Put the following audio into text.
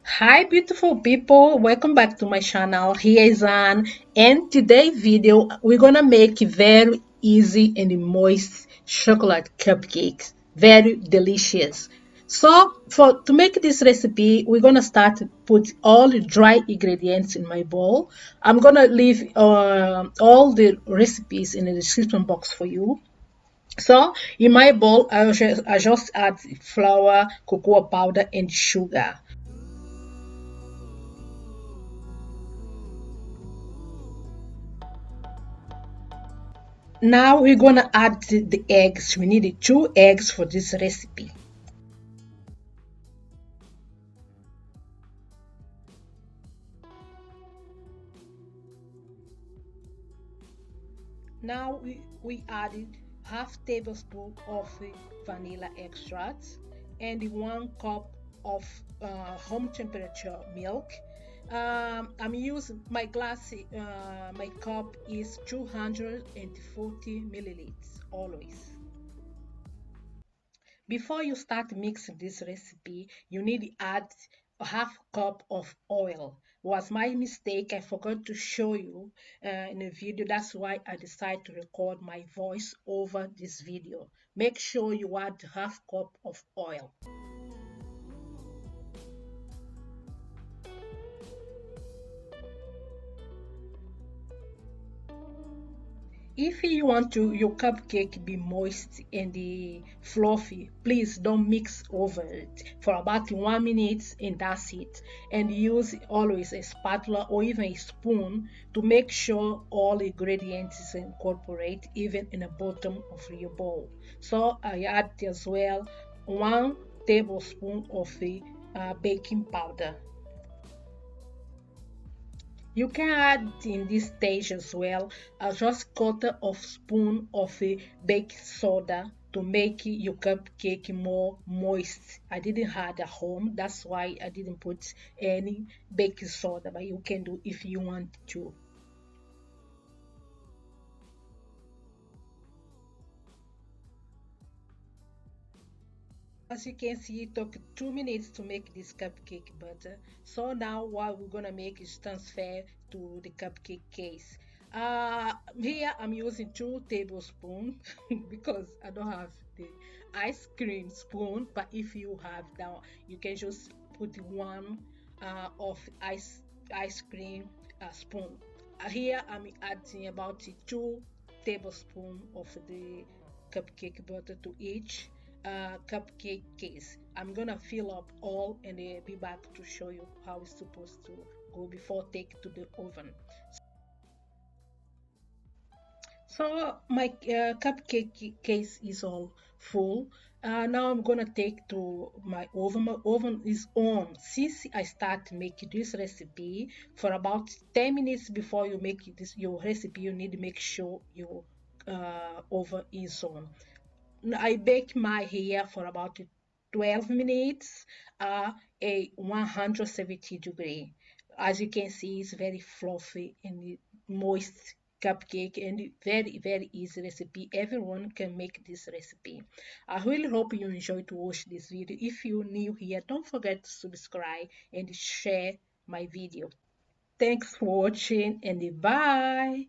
Hi beautiful people, welcome back to my channel. Here is Anne, and today's video we're gonna make very easy and moist chocolate cupcakes, very delicious. So for to make this recipe, we're gonna start to put all the dry ingredients in my bowl. I'm gonna leave all the recipes in the description box for you. So in my bowl, I just add flour, cocoa powder, and sugar. Now we're gonna add the eggs. We need 2 eggs for this recipe. Now we added half tablespoon of vanilla extract and 1 cup of home temperature milk. I'm using my glass, my cup is 240 milliliters always. Before you start mixing this recipe, you need to add a half cup of oil. Was my mistake. I forgot to show you in a video. That's why I decided to record my voice over this video. Make sure you add half cup of oil. If you want to your cupcake be moist and fluffy, please don't mix over it for about 1 minute and that's it. And use always a spatula or even a spoon to make sure all ingredients is incorporate even in the bottom of your bowl. So I add as well 1 tablespoon of the baking powder. You can add in this stage as well just quarter of spoon of baking soda to make your cupcake more moist. I didn't have at home, that's why I didn't put any baking soda, but you can do if you want to. As you can see, it took 2 minutes to make this cupcake butter. So now what we're gonna make is transfer to the cupcake case. Here I'm using 2 tablespoons because I don't have the ice cream spoon. But if you have that, you can just put one of ice cream spoon. Here I'm adding about 2 tablespoons of the cupcake butter to each cupcake case. I'm gonna fill up all and be back to show you how it's supposed to go before take to the oven. So my cupcake case is all full. Now I'm gonna take to my oven. My oven is on. Since I start making this recipe for about 10 minutes before you make this your recipe, you need to make sure your oven is on. I bake my hair for about 12 minutes a 170 degree. As you can see, it's very fluffy and moist cupcake and very easy recipe. Everyone can make this recipe. I really hope you enjoy to watch this video. If you're new here, don't forget to subscribe and share my video. Thanks for watching and bye.